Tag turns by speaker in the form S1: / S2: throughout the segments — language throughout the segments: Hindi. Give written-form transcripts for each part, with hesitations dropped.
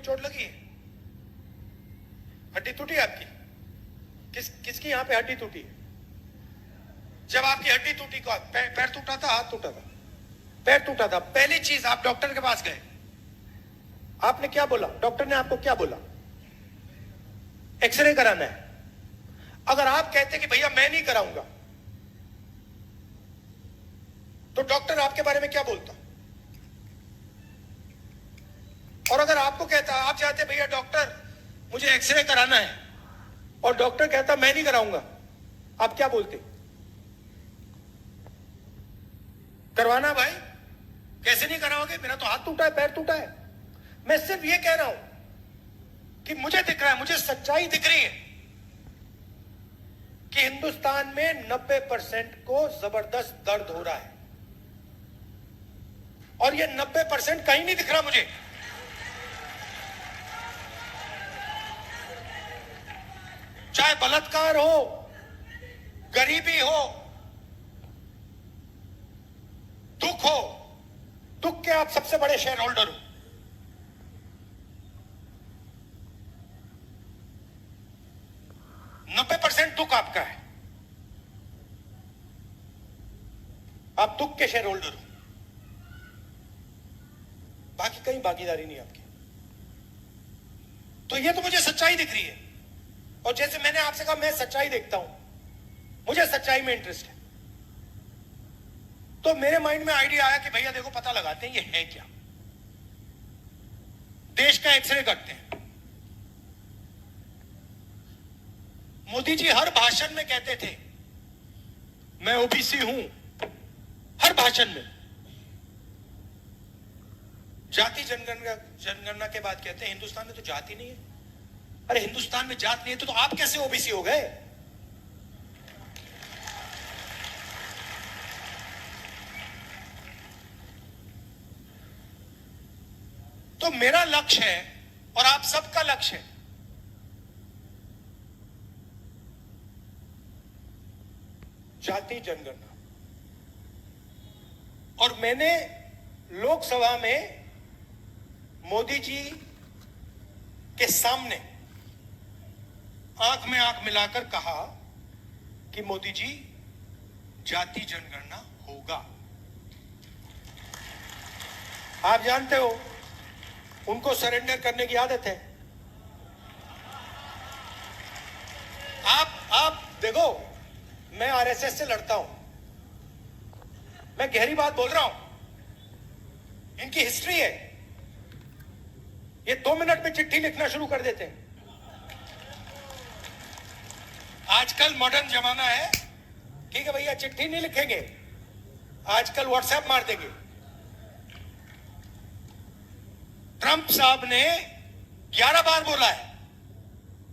S1: चोट लगी है? हड्डी टूटी आपकी? किसकी यहां पे हड्डी टूटी है? जब आपकी हड्डी टूटी, को पैर टूटा था, हाथ टूटा था? पैर टूटा था। पहली चीज आप डॉक्टर के पास गए, आपने क्या बोला? डॉक्टर ने आपको क्या बोला? एक्सरे कराना है। अगर आप कहते कि भैया मैं नहीं कराऊंगा, तो डॉक्टर आपके बारे में क्या बोलता? और अगर आपको कहता, आप चाहते भैया डॉक्टर मुझे एक्सरे कराना है, और डॉक्टर कहता मैं नहीं कराऊंगा, आप क्या बोलते? करवाना भाई, कैसे नहीं कराओगे? मेरा तो हाथ टूटा है, पैर टूटा है। मैं सिर्फ ये कह रहा हूं कि मुझे दिख रहा है, मुझे सच्चाई दिख रही है कि हिंदुस्तान में 90% को जबरदस्त दर्द हो रहा है, और ये 90% कहीं नहीं दिख रहा मुझे। चाहे बलात्कार हो, गरीबी हो, दुख हो, दुख के आप सबसे बड़े शेयर होल्डर हो। दुख आपका है, आप दुख के शेयर होल्डर हो, बाकी कहीं भागीदारी नहीं आपकी। तो ये तो मुझे सच्चाई दिख रही है, और जैसे मैंने आपसे कहा मैं सच्चाई देखता हूं, मुझे सच्चाई में इंटरेस्ट है। तो मेरे माइंड में आइडिया आया कि भैया देखो पता लगाते हैं ये है क्या, देश का एक्सरे करते हैं। मोदी जी हर भाषण में कहते थे मैं ओबीसी हूं, हर भाषण में। जाति जनगणना के बाद कहते हैं हिंदुस्तान में तो जाति नहीं है। अरे हिंदुस्तान में जात नहीं है तो आप कैसे ओबीसी हो गए? तो मेरा लक्ष्य है और आप सबका लक्ष्य है जाति जनगणना। और मैंने लोकसभा में मोदी जी के सामने आंख में आंख मिलाकर कहा कि मोदी जी जाति जनगणना होगा। आप जानते हो उनको सरेंडर करने की आदत है। आप देखो, मैं आरएसएस से लड़ता हूं, मैं गहरी बात बोल रहा हूं। इनकी हिस्ट्री है, ये 2 मिनट में चिट्ठी लिखना शुरू कर देते हैं। आजकल मॉडर्न जमाना है, ठीक है भैया चिट्ठी नहीं लिखेंगे, आजकल व्हाट्सएप मार देंगे। ट्रंप साहब ने 11 बार बोला है,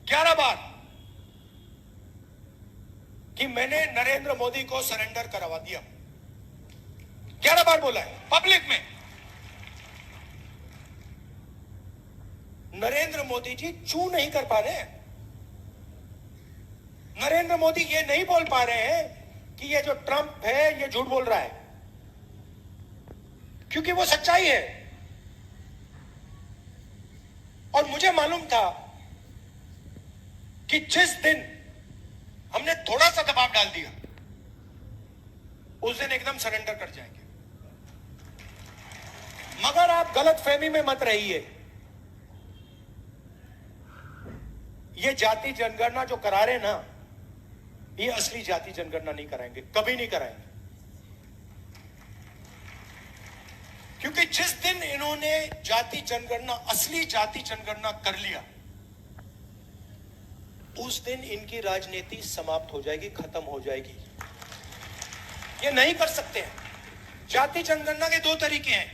S1: 11 बार, कि मैंने नरेंद्र मोदी को सरेंडर करवा दिया। 11 बार बोला है पब्लिक में। नरेंद्र मोदी जी चू नहीं कर पा रहे हैं। नरेंद्र मोदी ये नहीं बोल पा रहे हैं कि ये जो ट्रंप है ये झूठ बोल रहा है, क्योंकि वो सच्चाई है। और मुझे मालूम था कि जिस दिन हमने थोड़ा सा दबाव डाल दिया उस दिन एकदम सरेंडर कर जाएंगे। मगर आप गलत फहमी में मत रहिए। ये जाति जनगणना जो करा रहे ना, ये असली जाति जनगणना नहीं कराएंगे, कभी नहीं कराएंगे। क्योंकि जिस दिन इन्होंने जाति जनगणना, असली जाति जनगणना कर लिया, उस दिन इनकी राजनीति समाप्त हो जाएगी, खत्म हो जाएगी। ये नहीं कर सकते हैं। जाति जनगणना के 2 तरीके हैं,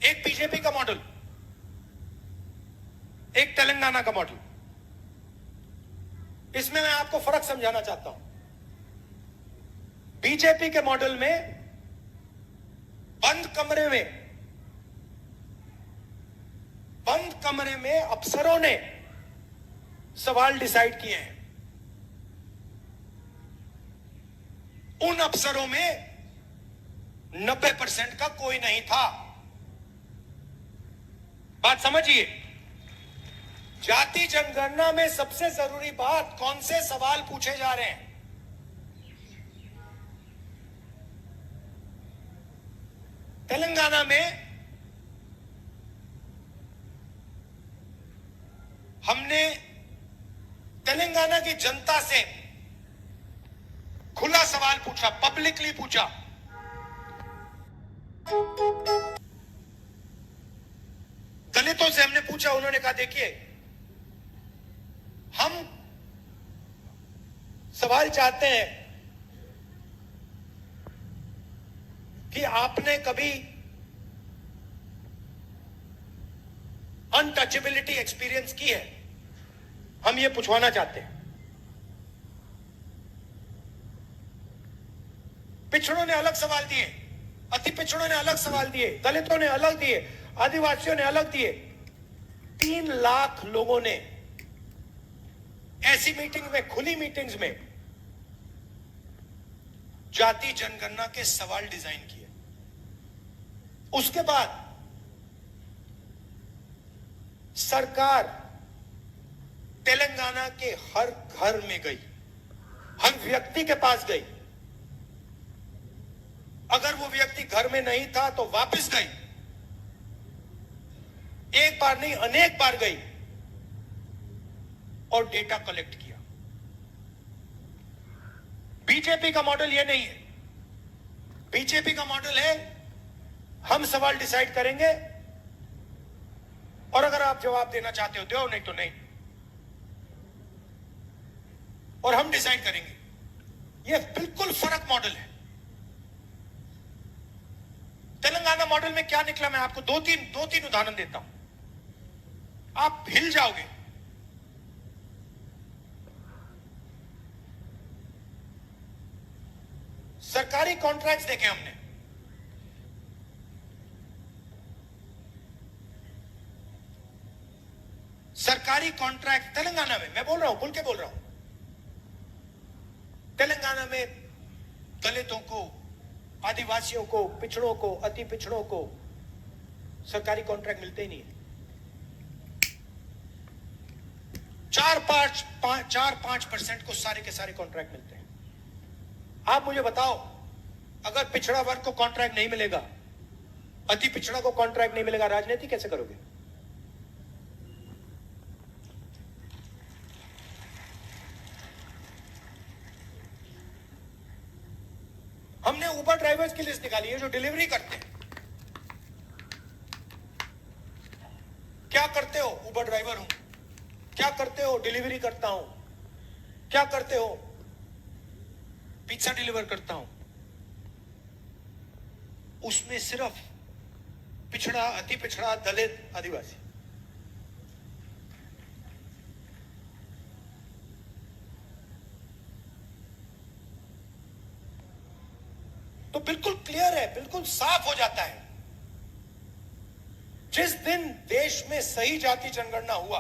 S1: एक बीजेपी का मॉडल, एक तेलंगाना का मॉडल। इसमें मैं आपको फर्क समझाना चाहता हूं। बीजेपी के मॉडल में बंद कमरे में अफसरों ने सवाल डिसाइड किए हैं। उन अफसरों में 90% का कोई नहीं था। बात समझिए, जाति जनगणना में सबसे जरूरी बात कौन से सवाल पूछे जा रहे हैं। तेलंगाना में हमने तेलंगाना की जनता से खुला सवाल पूछा, पब्लिकली पूछा। दलितों से हमने पूछा, उन्होंने कहा देखिए हम सवाल चाहते हैं कि आपने कभी अनटचेबिलिटी एक्सपीरियंस की है, हम ये पूछवाना चाहते हैं। पिछड़ों ने अलग सवाल दिए, अति पिछड़ों ने अलग सवाल दिए, दलितों ने अलग दिए, आदिवासियों ने अलग दिए। 3 लाख लोगों ने ऐसी मीटिंग में, खुली मीटिंग्स में जाति जनगणना के सवाल डिजाइन किए। उसके बाद सरकार तेलंगाना के हर घर में गई, हर व्यक्ति के पास गई। अगर वो व्यक्ति घर में नहीं था तो वापस गई, एक बार नहीं अनेक बार गई और डेटा कलेक्ट किया। बीजेपी का मॉडल ये नहीं है। बीजेपी का मॉडल है हम सवाल डिसाइड करेंगे और अगर आप जवाब देना चाहते हो दो, नहीं तो नहीं, और हम डिसाइड करेंगे। यह बिल्कुल फर्क मॉडल है। तेलंगाना मॉडल में क्या निकला, मैं आपको दो तीन उदाहरण देता हूं, आप हिल जाओगे। सरकारी कॉन्ट्रैक्ट्स देखे हमने, सरकारी कॉन्ट्रैक्ट तेलंगाना में, मैं बोल रहा हूं, खुल के बोल रहा हूं, तेलंगाना में दलितों को, आदिवासियों को, पिछड़ों को, अति पिछड़ों को सरकारी कॉन्ट्रैक्ट मिलते ही नहीं है। 4-5% को सारे के सारे कॉन्ट्रैक्ट मिलते हैं। आप मुझे बताओ, अगर पिछड़ा वर्ग को कॉन्ट्रैक्ट नहीं मिलेगा, अति पिछड़ा को कॉन्ट्रैक्ट नहीं मिलेगा, राजनीति कैसे करोगे? हमने उबर ड्राइवर्स की लिस्ट निकाली है जो डिलीवरी करते हैं। क्या करते हो? उबर ड्राइवर हूं। क्या करते हो? डिलीवरी करता हूं। क्या करते हो? पिज्जा डिलीवर करता हूं। उसमें सिर्फ पिछड़ा, अति पिछड़ा, दलित, आदिवासी। तो बिल्कुल क्लियर है, बिल्कुल साफ हो जाता है। जिस दिन देश में सही जाति जनगणना हुआ,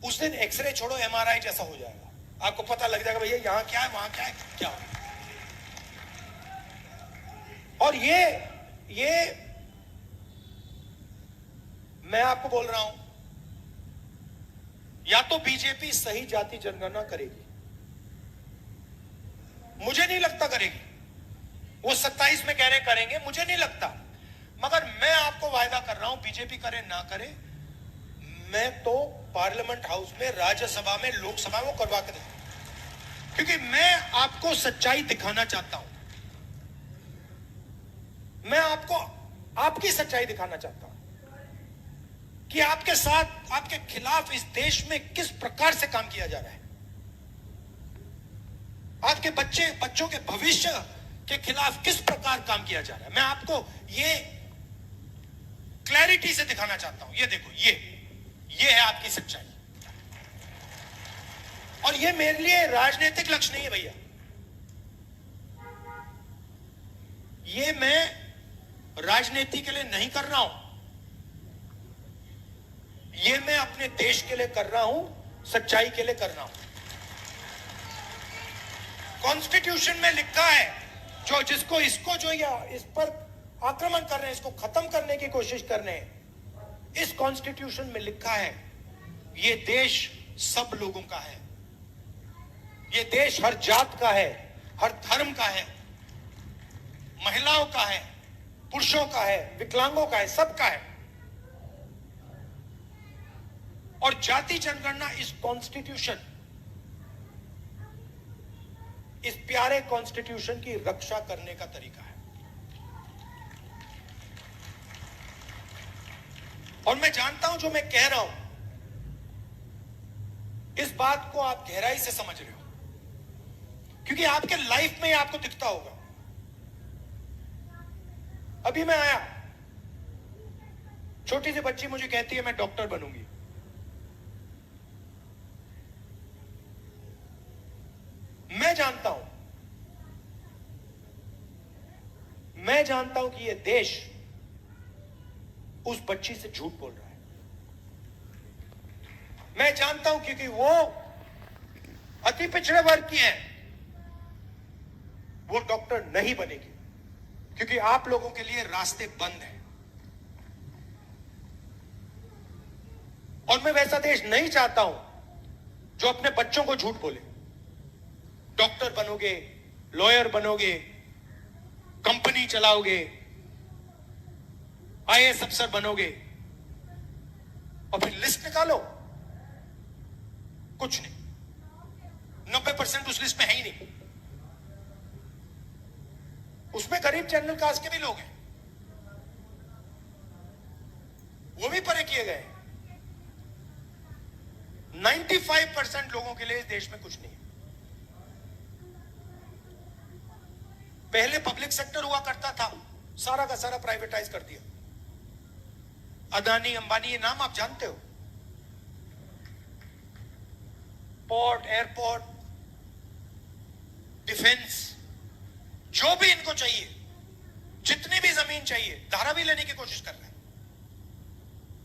S1: उस दिन एक्सरे छोड़ो एमआरआई जैसा हो जाएगा। आपको पता लग जाएगा भैया यहां क्या है, वहां क्या है, क्या हो। और ये मैं आपको बोल रहा हूं, या तो बीजेपी सही जाति जनगणना करेगी, मुझे नहीं लगता करेगी। वो 27 में कह रहे करेंगे, मुझे नहीं लगता। मगर मैं आपको वायदा कर रहा हूं, बीजेपी करे ना करे, मैं तो पार्लियामेंट हाउस में, राज्यसभा में, लोकसभा में करवा के दूंगा। क्योंकि मैं आपको सच्चाई दिखाना चाहता हूं। मैं आपको आपकी सच्चाई दिखाना चाहता हूं कि आपके साथ, आपके खिलाफ इस देश में किस प्रकार से काम किया जा रहा है। आपके बच्चों के भविष्य के खिलाफ किस प्रकार काम किया जा रहा है। मैं आपको ये क्लैरिटी से दिखाना चाहता हूं। ये देखो, ये है आपकी सच्चाई। और ये मेरे लिए राजनीतिक लक्ष्य नहीं है भैया। ये मैं राजनीति के लिए नहीं कर रहा हूं, ये मैं अपने देश के लिए कर रहा हूं, सच्चाई के लिए कर रहा हूं। कॉन्स्टिट्यूशन में लिखा है, जो जिसको इसको जो या इस पर आक्रमण कर रहे हैं, इसको खत्म करने की कोशिश कर रहे हैं। इस कॉन्स्टिट्यूशन में लिखा है ये देश सब लोगों का है, ये देश हर जात का है, हर धर्म का है, महिलाओं का है, पुरुषों का है, विकलांगों का है, सबका है। और जाति जनगणना इस कॉन्स्टिट्यूशन, इस प्यारे कॉन्स्टिट्यूशन की रक्षा करने का तरीका है। और मैं जानता हूं जो मैं कह रहा हूं, इस बात को आप गहराई से समझ रहे हो, क्योंकि आपके लाइफ में आपको दिखता होगा। अभी मैं आया, छोटी सी बच्ची मुझे कहती है मैं डॉक्टर बनूंगी। मैं जानता हूं कि यह देश उस बच्ची से झूठ बोल रहा है। मैं जानता हूं क्योंकि वो अति पिछड़े वर्ग की है, वो डॉक्टर नहीं बनेगी, क्योंकि आप लोगों के लिए रास्ते बंद हैं। और मैं वैसा देश नहीं चाहता हूं जो अपने बच्चों को झूठ बोले। डॉक्टर बनोगे, लॉयर बनोगे, कंपनी चलाओगे, आईएएस अफसर बनोगे, और फिर लिस्ट निकालो, कुछ नहीं, 90% उस लिस्ट में है ही नहीं। उसमें गरीब जनरल कास्ट के भी लोग हैं, वो भी परे किए गए। 95% लोगों के लिए इस देश में कुछ नहीं है। पहले पब्लिक सेक्टर हुआ करता था, सारा का सारा प्राइवेटाइज कर दिया। अदानी, अंबानी, ये नाम आप जानते हो। पोर्ट, एयरपोर्ट, डिफेंस, जो भी इनको चाहिए, जितनी भी जमीन चाहिए, धारावी लेने की कोशिश कर रहे हैं।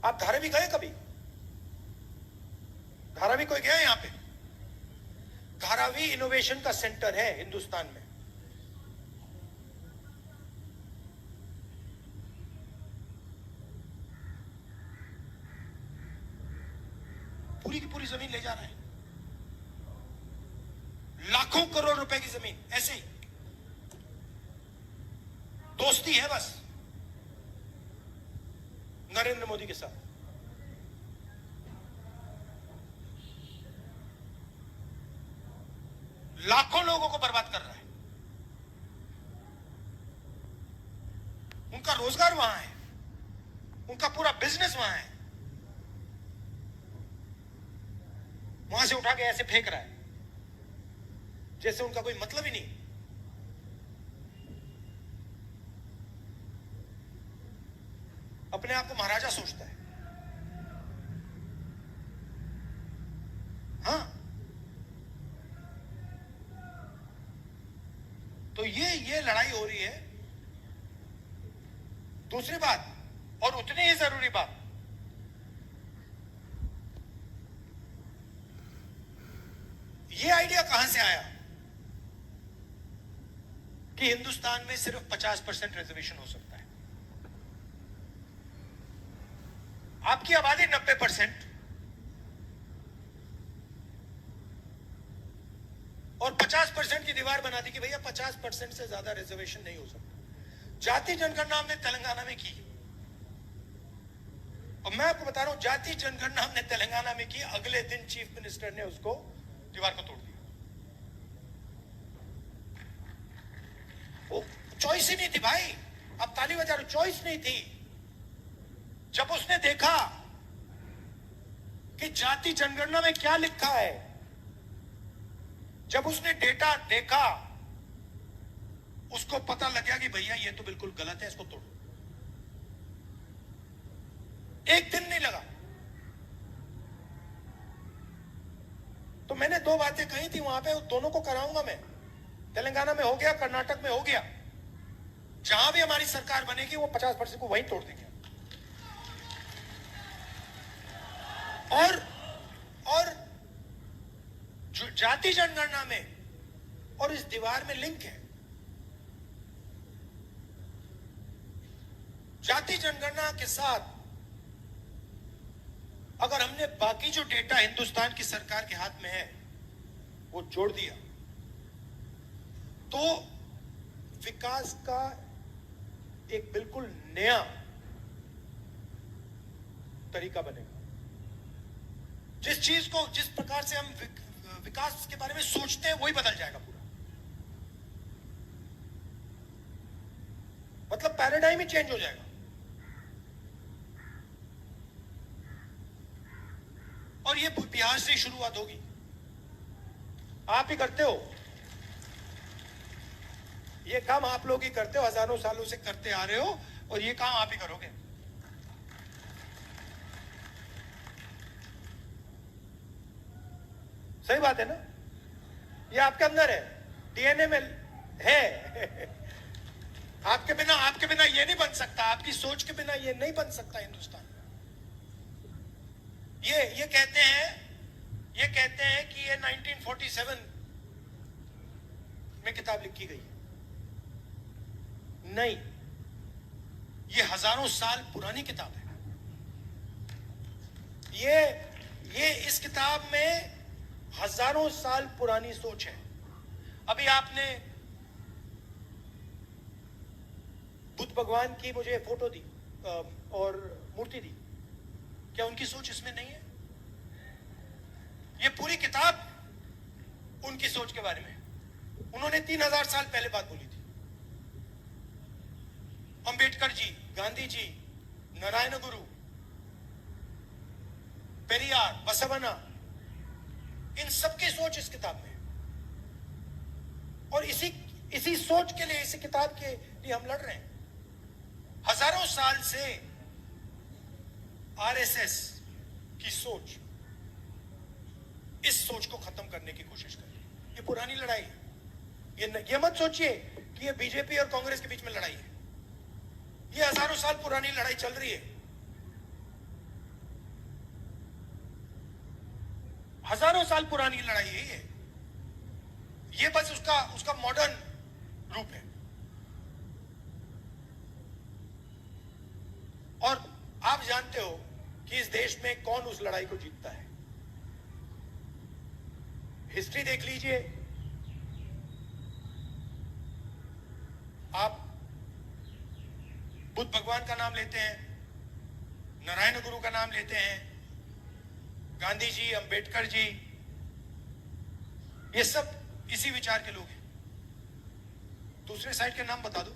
S1: आप धारावी गए कभी? धारावी कोई गया यहां पे? धारावी इनोवेशन का सेंटर है हिंदुस्तान में। पूरी की पूरी जमीन ले जा रहा है, लाखों करोड़ रुपए की जमीन, ऐसे ही दोस्ती है बस नरेंद्र मोदी के साथ। लाखों लोगों को बर्बाद कर रहा है। उनका रोजगार वहां है, उनका पूरा बिजनेस वहां है, वहां से उठा के ऐसे फेंक रहा है जैसे उनका कोई मतलब ही नहीं। अपने आप को महाराजा सोचता है। हाँ, तो ये लड़ाई हो रही है। दूसरी बात, और उतनी ही जरूरी बात, ये आइडिया कहां से आया कि हिंदुस्तान में सिर्फ 50% रिजर्वेशन हो सकता है? आपकी आबादी 90% और 50% की दीवार बना दी कि भैया 50% से ज्यादा रिजर्वेशन नहीं हो सकता। जाति जनगणना हमने तेलंगाना में की, और मैं आपको बता रहा हूं, जाति जनगणना हमने तेलंगाना में की, अगले दिन चीफ मिनिस्टर ने उसको दीवार को तोड़ दिया। वो चॉइस ही नहीं थी भाई, अब ताली बजा रहे, चॉइस नहीं थी। जब उसने देखा कि जाति जनगणना में क्या लिखा है, जब उसने डेटा देखा, उसको पता लग गया कि भैया ये तो बिल्कुल गलत है, इसको तोड़ो। एक दिन नहीं लगा। तो मैंने दो बातें कही थी वहां पे, दोनों को कराऊंगा मैं। तेलंगाना में हो गया, कर्नाटक में हो गया, जहां भी हमारी सरकार बनेगी वो 50% को वहीं तोड़ देंगे। और जो जाति जनगणना में और इस दीवार में लिंक है। जाति जनगणना के साथ अगर हमने बाकी जो डेटा हिंदुस्तान की सरकार के हाथ में है वो जोड़ दिया तो विकास का एक बिल्कुल नया तरीका बनेगा। जिस चीज को, जिस प्रकार से हम विकास के बारे में सोचते हैं वही बदल जाएगा पूरा। मतलब पैराडाइम ही चेंज हो जाएगा। और ये बिहार से शुरुआत होगी। आप ही करते हो ये काम, आप लोग ही करते हो, हजारों सालों से करते आ रहे हो और ये काम आप ही करोगे। सही बात है ना? ये आपके अंदर है, डीएनए में है। आपके बिना ये नहीं बन सकता, आपकी सोच के बिना ये नहीं बन सकता हिंदुस्तान। ये कहते हैं कि ये 1947 में किताब लिखी गई है। नहीं, ये हजारों साल पुरानी किताब है। ये इस किताब में हजारों साल पुरानी सोच है। अभी आपने बुद्ध भगवान की मुझे फोटो दी और मूर्ति दी, क्या उनकी सोच इसमें नहीं है? ये पूरी किताब उनकी सोच के बारे में। उन्होंने 3000 साल पहले बात बोली थी। अंबेडकर जी, गांधी जी, नारायण गुरु, पेरियार, बसवन्ना, इन सबकी सोच इस किताब में। और इसी सोच के लिए, इसी किताब के लिए हम लड़ रहे हैं। हजारों साल से आरएसएस की सोच इस सोच को खत्म करने की कोशिश कर रही है। ये पुरानी लड़ाई है। ये मत सोचिए कि ये बीजेपी और कांग्रेस के बीच में लड़ाई है। ये हजारों साल पुरानी लड़ाई चल रही है। हजारों साल पुरानी लड़ाई है ये बस उसका मॉडर्न रूप है। और आप जानते हो कि इस देश में कौन उस लड़ाई को जीतता है। हिस्ट्री देख लीजिए आप। बुद्ध भगवान का नाम लेते हैं, नारायण गुरु का नाम लेते हैं, गांधी जी, अंबेडकर जी, ये सब इसी विचार के लोग हैं। दूसरे साइड के नाम बता दो।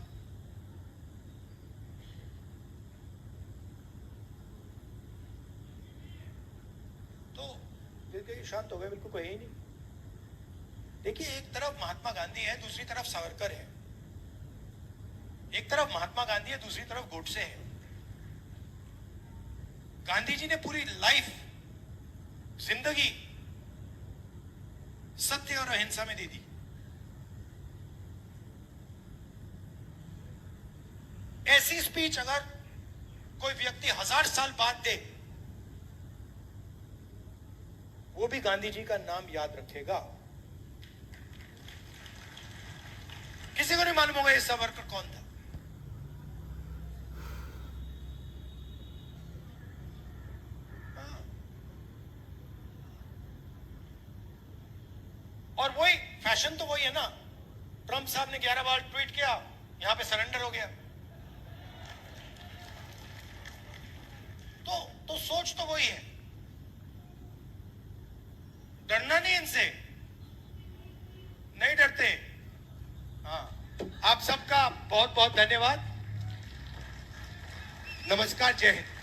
S1: तो बिल्कुल शांत हो गए, बिल्कुल कोई ही नहीं। देखिए, एक तरफ महात्मा गांधी है, दूसरी तरफ सावरकर है। एक तरफ महात्मा गांधी है, दूसरी तरफ गोडसे है। गांधी जी ने पूरी लाइफ, जिंदगी सत्य और अहिंसा में दे दी। ऐसी स्पीच अगर कोई व्यक्ति 1000 साल बाद दे, वो भी गांधी जी का नाम याद रखेगा। किसी को नहीं मालूम होगा ये सावरकर कौन था। और वही फैशन तो वही है ना। ट्रंप साहब ने 11 बार ट्वीट किया, यहां पे सरेंडर हो गया। तो सोच तो वही है। डरना नहीं इनसे, नहीं डरते। हाँ, आप सबका बहुत बहुत धन्यवाद। नमस्कार, जय हिंद।